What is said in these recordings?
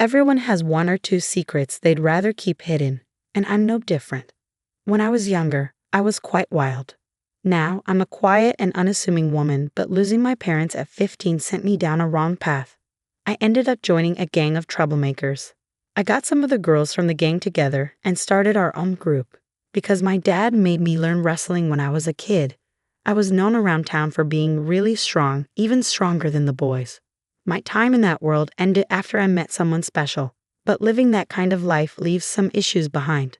Everyone has one or two secrets they'd rather keep hidden, and I'm no different. When I was younger, I was quite wild. Now, I'm a quiet and unassuming woman, but losing my parents at 15 sent me down a wrong path. I ended up joining a gang of troublemakers. I got some of the girls from the gang together and started our own group. Because my dad made me learn wrestling when I was a kid, I was known around town for being really strong, even stronger than the boys. My time in that world ended after I met someone special, but living that kind of life leaves some issues behind.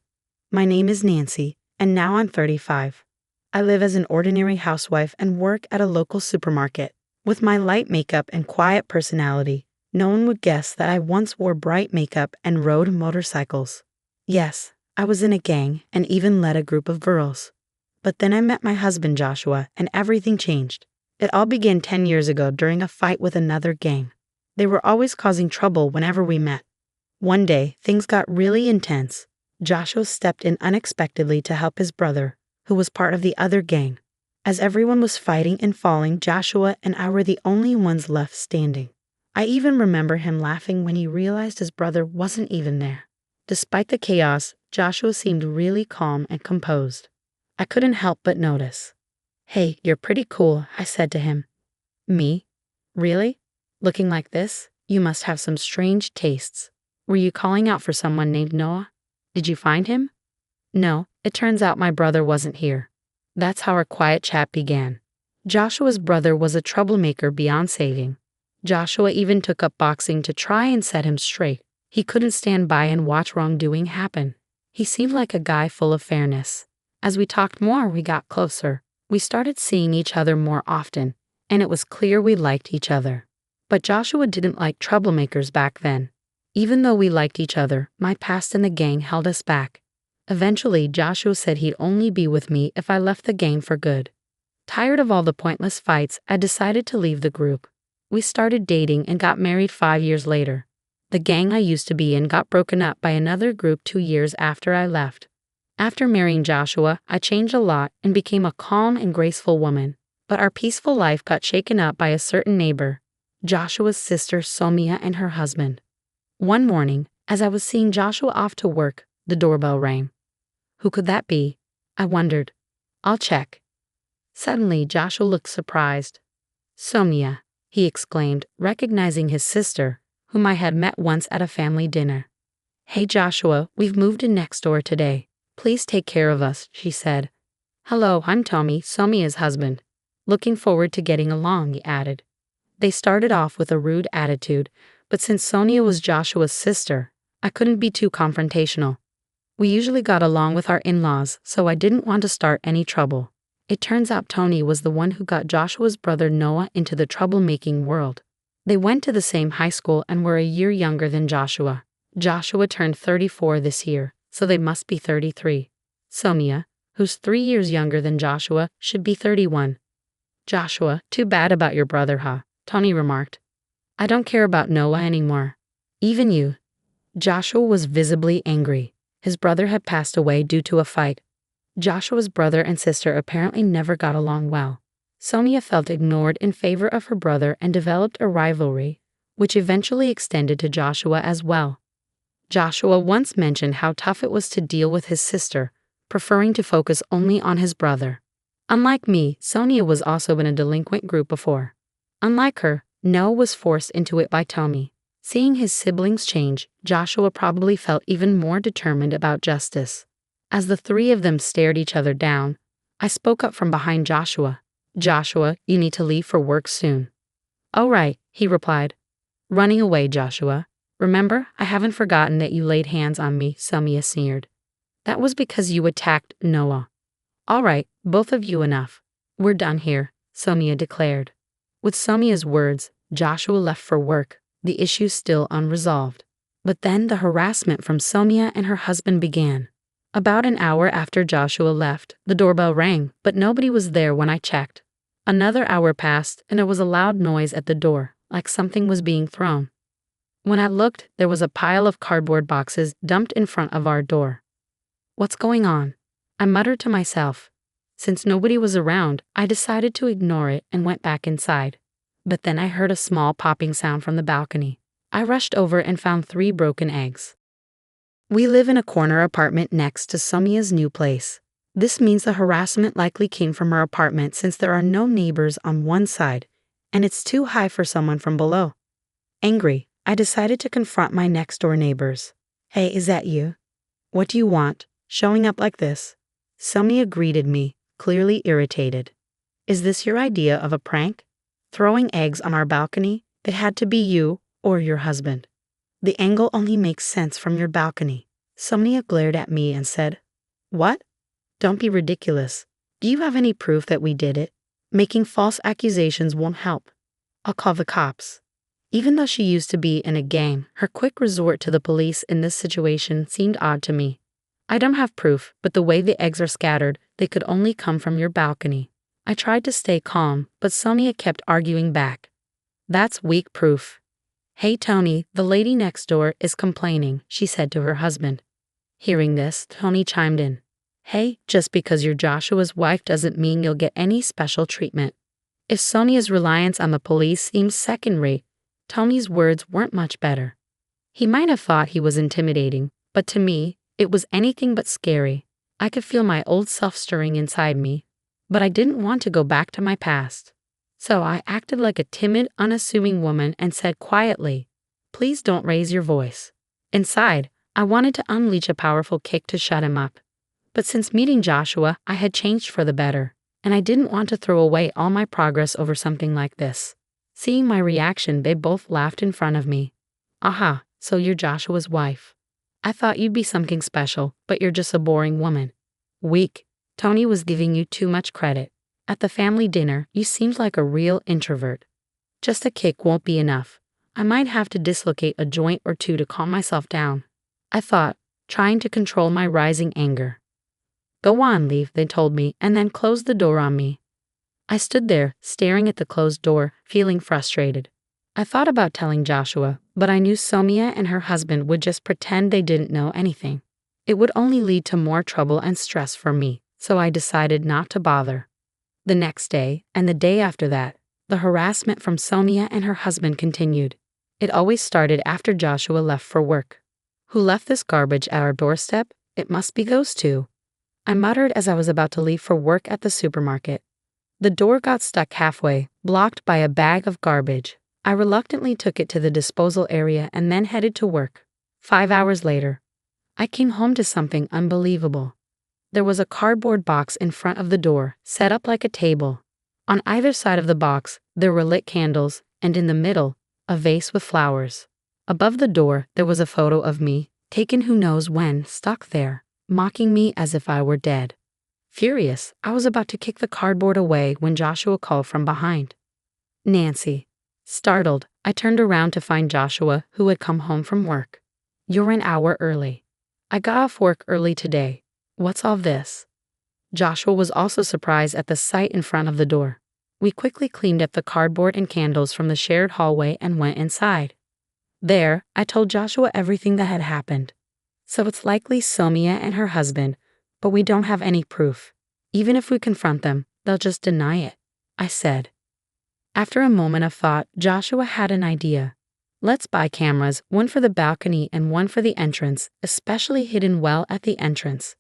My name is Nancy, and now I'm 35. I live as an ordinary housewife and work at a local supermarket. With my light makeup and quiet personality, no one would guess that I once wore bright makeup and rode motorcycles. Yes, I was in a gang and even led a group of girls. But then I met my husband Joshua and everything changed. It all began 10 years ago during a fight with another gang. They were always causing trouble whenever we met. One day, things got really intense. Joshua stepped in unexpectedly to help his brother, who was part of the other gang. As everyone was fighting and falling, Joshua and I were the only ones left standing. I even remember him laughing when he realized his brother wasn't even there. Despite the chaos, Joshua seemed really calm and composed. I couldn't help but notice. "Hey, you're pretty cool," I said to him. "Me? Really? Looking like this? You must have some strange tastes. Were you calling out for someone named Noah? Did you find him?" "No, it turns out my brother wasn't here." That's how our quiet chat began. Joshua's brother was a troublemaker beyond saving. Joshua even took up boxing to try and set him straight. He couldn't stand by and watch wrongdoing happen. He seemed like a guy full of fairness. As we talked more, we got closer. We started seeing each other more often, and it was clear we liked each other. But Joshua didn't like troublemakers back then. Even though we liked each other, my past in the gang held us back. Eventually, Joshua said he'd only be with me if I left the gang for good. Tired of all the pointless fights, I decided to leave the group. We started dating and got married 5 years later. The gang I used to be in got broken up by another group 2 years after I left. After marrying Joshua, I changed a lot and became a calm and graceful woman. But our peaceful life got shaken up by a certain neighbor, Joshua's sister Somia and her husband. One morning, as I was seeing Joshua off to work, the doorbell rang. Who could that be? I wondered. I'll check. Suddenly, Joshua looked surprised. "Somia," he exclaimed, recognizing his sister, whom I had met once at a family dinner. "Hey Joshua, we've moved in next door today. Please take care of us," she said. "Hello, I'm Tommy, Somia's husband. Looking forward to getting along," he added. They started off with a rude attitude, but since Sonia was Joshua's sister, I couldn't be too confrontational. We usually got along with our in-laws, so I didn't want to start any trouble. It turns out Tony was the one who got Joshua's brother Noah into the troublemaking world. They went to the same high school and were a year younger than Joshua. Joshua turned 34 this year, so they must be 33. Somia, who's 3 years younger than Joshua, should be 31. "Joshua, too bad about your brother, huh?" Tony remarked. "I don't care about Noah anymore. Even you." Joshua was visibly angry. His brother had passed away due to a fight. Joshua's brother and sister apparently never got along well. Somia felt ignored in favor of her brother and developed a rivalry, which eventually extended to Joshua as well. Joshua once mentioned how tough it was to deal with his sister, preferring to focus only on his brother. Unlike me, Sonia was also in a delinquent group before. Unlike her, Noah was forced into it by Tommy. Seeing his siblings change, Joshua probably felt even more determined about justice. As the three of them stared each other down, I spoke up from behind Joshua. "Joshua, you need to leave for work soon." "All right," he replied. "Running away, Joshua. Remember, I haven't forgotten that you laid hands on me," Somia sneered. "That was because you attacked Noah." "All right, both of you enough. We're done here," Somia declared. With Somia's words, Joshua left for work, the issue still unresolved. But then the harassment from Somia and her husband began. About an hour after Joshua left, the doorbell rang, but nobody was there when I checked. Another hour passed, and there was a loud noise at the door, like something was being thrown. When I looked, there was a pile of cardboard boxes dumped in front of our door. "What's going on?" I muttered to myself. Since nobody was around, I decided to ignore it and went back inside. But then I heard a small popping sound from the balcony. I rushed over and found 3 broken eggs. We live in a corner apartment next to Somia's new place. This means the harassment likely came from her apartment since there are no neighbors on one side, and it's too high for someone from below. Angry, I decided to confront my next-door neighbors. "Hey, is that you? What do you want, showing up like this?" Somia greeted me, clearly irritated. "Is this your idea of a prank? Throwing eggs on our balcony? It had to be you or your husband. The angle only makes sense from your balcony." Somnia glared at me and said, "What? Don't be ridiculous. Do you have any proof that we did it? Making false accusations won't help. I'll call the cops." Even though she used to be in a gang, her quick resort to the police in this situation seemed odd to me. "I don't have proof, but the way the eggs are scattered, they could only come from your balcony." I tried to stay calm, but Sonia kept arguing back. "That's weak proof." "Hey Tony, the lady next door is complaining," she said to her husband. Hearing this, Tony chimed in. "Hey, just because you're Joshua's wife doesn't mean you'll get any special treatment." If Sonia's reliance on the police seems second-rate, Tony's words weren't much better. He might have thought he was intimidating, but to me, it was anything but scary. I could feel my old self stirring inside me, but I didn't want to go back to my past. So I acted like a timid, unassuming woman and said quietly, "Please don't raise your voice." Inside, I wanted to unleash a powerful kick to shut him up. But since meeting Joshua, I had changed for the better, and I didn't want to throw away all my progress over something like this. Seeing my reaction, they both laughed in front of me. "Aha, so you're Joshua's wife. I thought you'd be something special, but you're just a boring woman." "Weak. Tony was giving you too much credit. At the family dinner, you seemed like a real introvert." "Just a kick won't be enough. I might have to dislocate a joint or two to calm myself down," I thought, trying to control my rising anger. "Go on, leave," they told me, and then closed the door on me. I stood there, staring at the closed door, feeling frustrated. I thought about telling Joshua, but I knew Somia and her husband would just pretend they didn't know anything. It would only lead to more trouble and stress for me, so I decided not to bother. The next day, and the day after that, the harassment from Somia and her husband continued. It always started after Joshua left for work. "Who left this garbage at our doorstep? It must be those two," I muttered as I was about to leave for work at the supermarket. The door got stuck halfway, blocked by a bag of garbage. I reluctantly took it to the disposal area and then headed to work. 5 hours later, I came home to something unbelievable. There was a cardboard box in front of the door, set up like a table. On either side of the box, there were lit candles, and in the middle, a vase with flowers. Above the door, there was a photo of me, taken who knows when, stuck there, mocking me as if I were dead. Furious, I was about to kick the cardboard away when Joshua called from behind. "Nancy." Startled, I turned around to find Joshua, who had come home from work. "You're an hour early." "I got off work early today. What's all this?" Joshua was also surprised at the sight in front of the door. We quickly cleaned up the cardboard and candles from the shared hallway and went inside. There, I told Joshua everything that had happened. "So it's likely Somia and her husband, but we don't have any proof. Even if we confront them, they'll just deny it," I said. After a moment of thought, Joshua had an idea. "Let's buy cameras, one for the balcony and one for the entrance, especially hidden well at the entrance."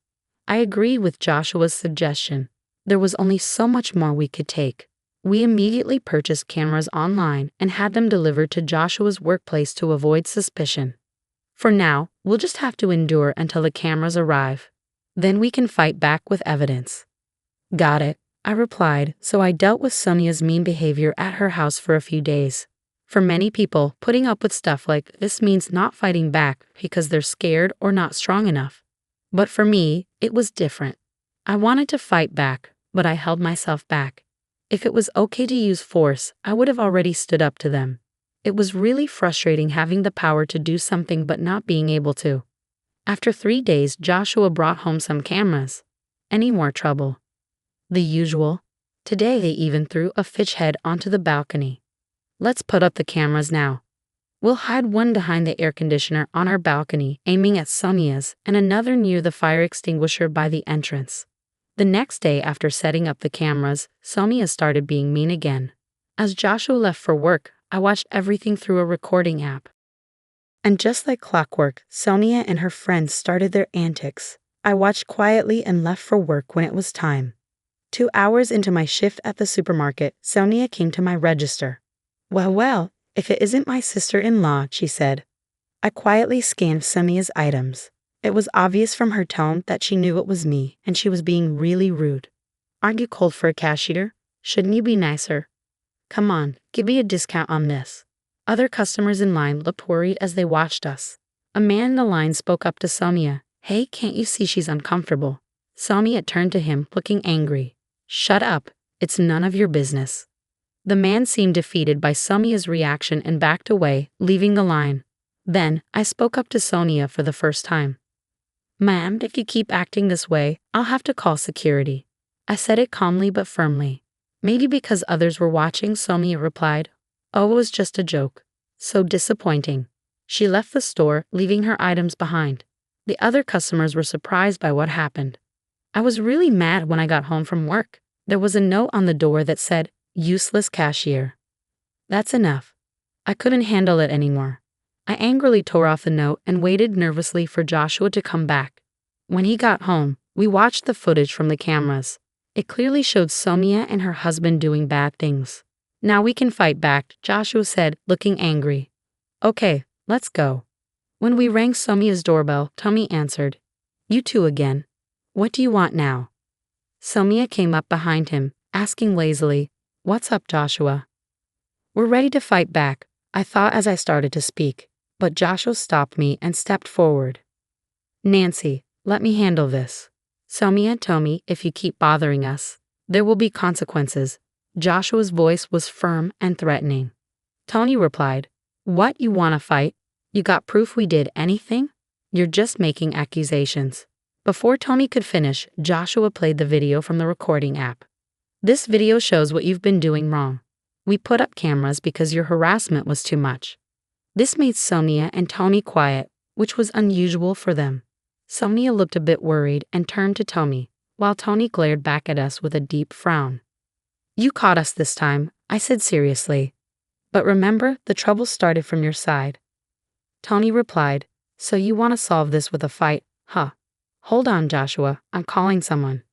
I agreed with Joshua's suggestion. There was only so much more we could take. We immediately purchased cameras online and had them delivered to Joshua's workplace to avoid suspicion. For now, we'll just have to endure until the cameras arrive. Then we can fight back with evidence. "Got it," I replied, so I dealt with Sonia's mean behavior at her house for a few days. For many people, putting up with stuff like this means not fighting back because they're scared or not strong enough. But for me, it was different. I wanted to fight back, but I held myself back. If it was okay to use force, I would have already stood up to them. It was really frustrating having the power to do something but not being able to. After 3 days, Joshua brought home some cameras. Any more trouble? The usual. Today they even threw a fish head onto the balcony. "Let's put up the cameras now. We'll hide one behind the air conditioner on our balcony, aiming at Sonia's, and another near the fire extinguisher by the entrance." The next day after setting up the cameras, Sonia started being mean again. As Joshua left for work, I watched everything through a recording app. And just like clockwork, Sonia and her friends started their antics. I watched quietly and left for work when it was time. 2 hours into my shift at the supermarket, Sonia came to my register. Well, if it isn't my sister-in-law, she said. I quietly scanned Sonia's items. It was obvious from her tone that she knew it was me, and she was being really rude. Aren't you cold for a cashier? Shouldn't you be nicer? Come on, give me a discount on this. Other customers in line looked worried as they watched us. A man in the line spoke up to Sonia. Hey, can't you see she's uncomfortable? Sonia turned to him, looking angry. Shut up, it's none of your business. The man seemed defeated by Sonia's reaction and backed away, leaving the line. Then, I spoke up to Sonia for the first time. Ma'am, if you keep acting this way, I'll have to call security. I said it calmly but firmly. Maybe because others were watching, Sonia replied. Oh, it was just a joke. So disappointing. She left the store, leaving her items behind. The other customers were surprised by what happened. I was really mad when I got home from work. There was a note on the door that said, useless cashier. That's enough. I couldn't handle it anymore. I angrily tore off the note and waited nervously for Joshua to come back. When he got home, we watched the footage from the cameras. It clearly showed Sonia and her husband doing bad things. Now we can fight back, Joshua said, looking angry. Okay, let's go. When we rang Sonia's doorbell, Tommy answered. You two again. What do you want now? Sonia came up behind him, asking lazily, What's up, Joshua? We're ready to fight back, I thought as I started to speak, but Joshua stopped me and stepped forward. Nancy, let me handle this. Sonia told me if you keep bothering us, there will be consequences. Joshua's voice was firm and threatening. Tony replied, What, you want to fight? You got proof we did anything? You're just making accusations. Before Tony could finish, Joshua played the video from the recording app. This video shows what you've been doing wrong. We put up cameras because your harassment was too much. This made Sonia and Tony quiet, which was unusual for them. Sonia looked a bit worried and turned to Tony, while Tony glared back at us with a deep frown. You caught us this time, I said seriously. But remember, the trouble started from your side. Tony replied, So you want to solve this with a fight, huh? Hold on, Joshua, I'm calling someone.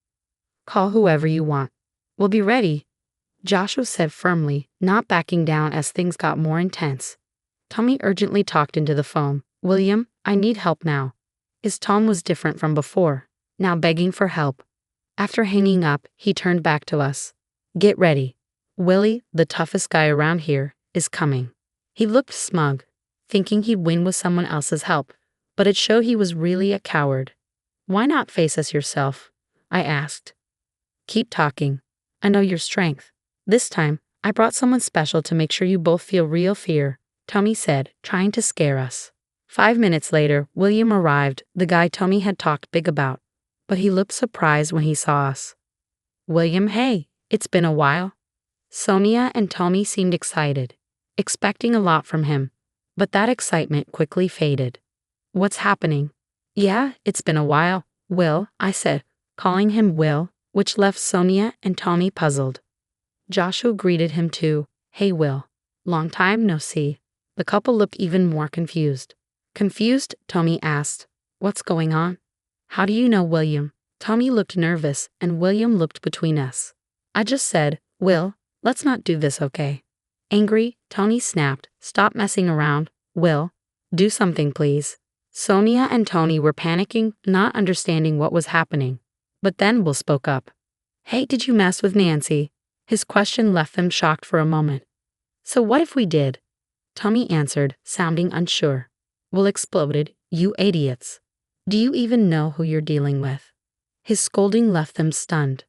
Call whoever you want. We'll be ready, Joshua said firmly, not backing down as things got more intense. Tommy urgently talked into the phone. William, I need help now. His tone was different from before, now begging for help. After hanging up, he turned back to us. Get ready. Willie, the toughest guy around here, is coming. He looked smug, thinking he'd win with someone else's help, but it showed he was really a coward. Why not face us yourself? I asked. Keep talking. I know your strength. This time, I brought someone special to make sure you both feel real fear, Tommy said, trying to scare us. 5 minutes later, William arrived, the guy Tommy had talked big about, but he looked surprised when he saw us. William, hey, it's been a while. Sonia and Tommy seemed excited, expecting a lot from him, but that excitement quickly faded. What's happening? Yeah, it's been a while, Will, I said, calling him Will, which left Sonia and Tommy puzzled. Joshua greeted him too. Hey Will, long time no see. The couple looked even more confused. Confused, Tommy asked, What's going on? How do you know William? Tommy looked nervous and William looked between us. I just said, Will, let's not do this, okay? Angry, Tony snapped, Stop messing around. Will, do something please. Sonia and Tony were panicking, not understanding what was happening. But then Will spoke up. Hey, did you mess with Nancy? His question left them shocked for a moment. So what if we did? Tommy answered, sounding unsure. Will exploded, You idiots. Do you even know who you're dealing with? His scolding left them stunned.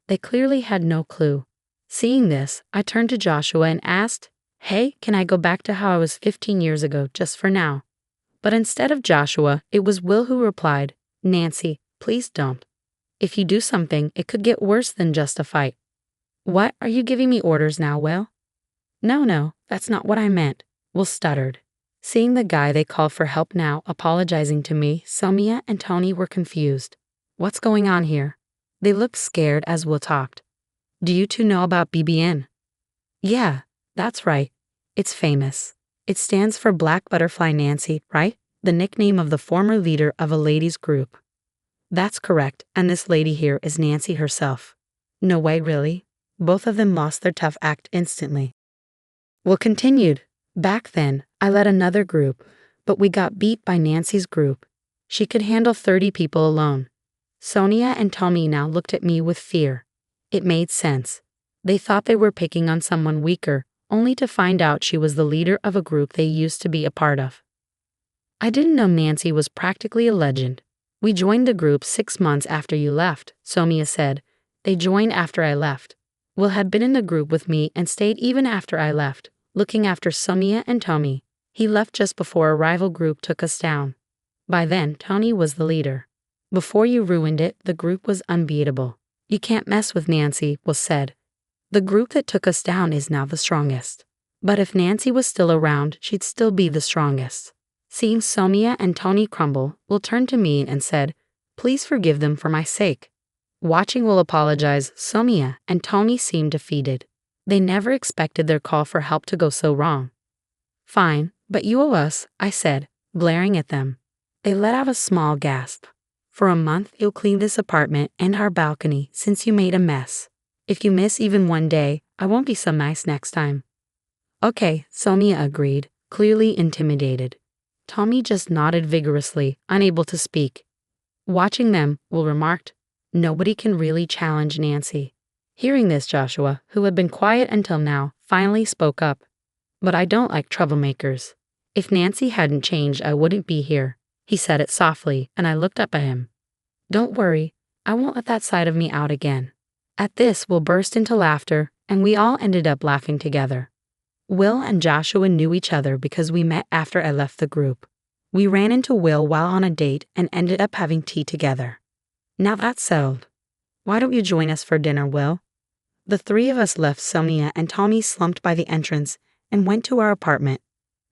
They clearly had no clue. Seeing this, I turned to Joshua and asked, Hey, can I go back to how I was 15 years ago just for now? But instead of Joshua, it was Will who replied, Nancy, please don't. If you do something, it could get worse than just a fight. What, are you giving me orders now, Will? No, that's not what I meant, Will stuttered. Seeing the guy they called for help now apologizing to me, Sonia and Tony were confused. What's going on here? They looked scared as Will talked. Do you two know about BBN? Yeah, that's right. It's famous. It stands for Black Butterfly Nancy, right? The nickname of the former leader of a ladies' group. That's correct, and this lady here is Nancy herself. No way, really? Both of them lost their tough act instantly. Will continued. Back then, I led another group, but we got beat by Nancy's group. She could handle 30 people alone. Sonia and Tommy now looked at me with fear. It made sense. They thought they were picking on someone weaker, only to find out she was the leader of a group they used to be a part of. I didn't know Nancy was practically a legend. We joined the group 6 months after you left, Sonia said. They joined after I left. Will had been in the group with me and stayed even after I left, looking after Sonia and Tommy. He left just before a rival group took us down. By then, Tony was the leader. Before you ruined it, the group was unbeatable. You can't mess with Nancy, was said. The group that took us down is now the strongest. But if Nancy was still around, she'd still be the strongest. Seeing Sonia and Tony crumble, Will turned to me and said, "Please forgive them for my sake." Watching Will apologize, Sonia and Tony seemed defeated. They never expected their call for help to go so wrong. "Fine, but you owe us," I said, glaring at them. They let out a small gasp. "For a month, you'll clean this apartment and our balcony since you made a mess. If you miss even one day, I won't be so nice next time." Okay, Sonia agreed, clearly intimidated. Tommy just nodded vigorously, unable to speak. Watching them, Will remarked, "Nobody can really challenge Nancy." Hearing this, Joshua, who had been quiet until now, finally spoke up. "But I don't like troublemakers. If Nancy hadn't changed, I wouldn't be here." He said it softly, and I looked up at him. "Don't worry, I won't let that side of me out again." At this, Will burst into laughter, and we all ended up laughing together. Will and Joshua knew each other because we met after I left the group. We ran into Will while on a date and ended up having tea together. Now that's settled. Why don't you join us for dinner, Will? The three of us left Sonia and Tommy slumped by the entrance and went to our apartment.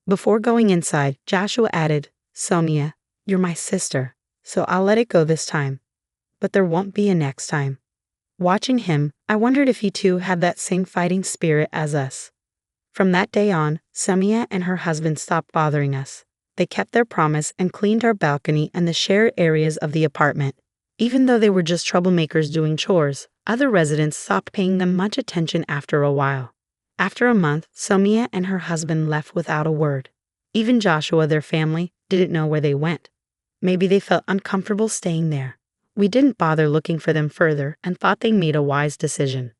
Before going inside, Joshua added, "Sonia, you're my sister, so I'll let it go this time. But there won't be a next time." Watching him, I wondered if he too had that same fighting spirit as us. From that day on, Sonia and her husband stopped bothering us. They kept their promise and cleaned our balcony and the shared areas of the apartment. Even though they were just troublemakers doing chores, other residents stopped paying them much attention after a while. After a month, Sonia and her husband left without a word. Even Joshua, their family, didn't know where they went. Maybe they felt uncomfortable staying there. We didn't bother looking for them further and thought they made a wise decision.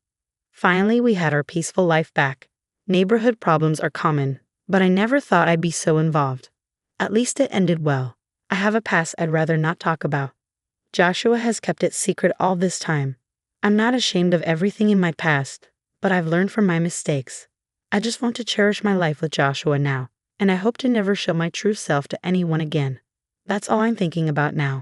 Finally, we had our peaceful life back. Neighborhood problems are common, but I never thought I'd be so involved. At least it ended well. I have a past I'd rather not talk about. Joshua has kept it secret all this time. I'm not ashamed of everything in my past, but I've learned from my mistakes. I just want to cherish my life with Joshua now, and I hope to never show my true self to anyone again. That's all I'm thinking about now.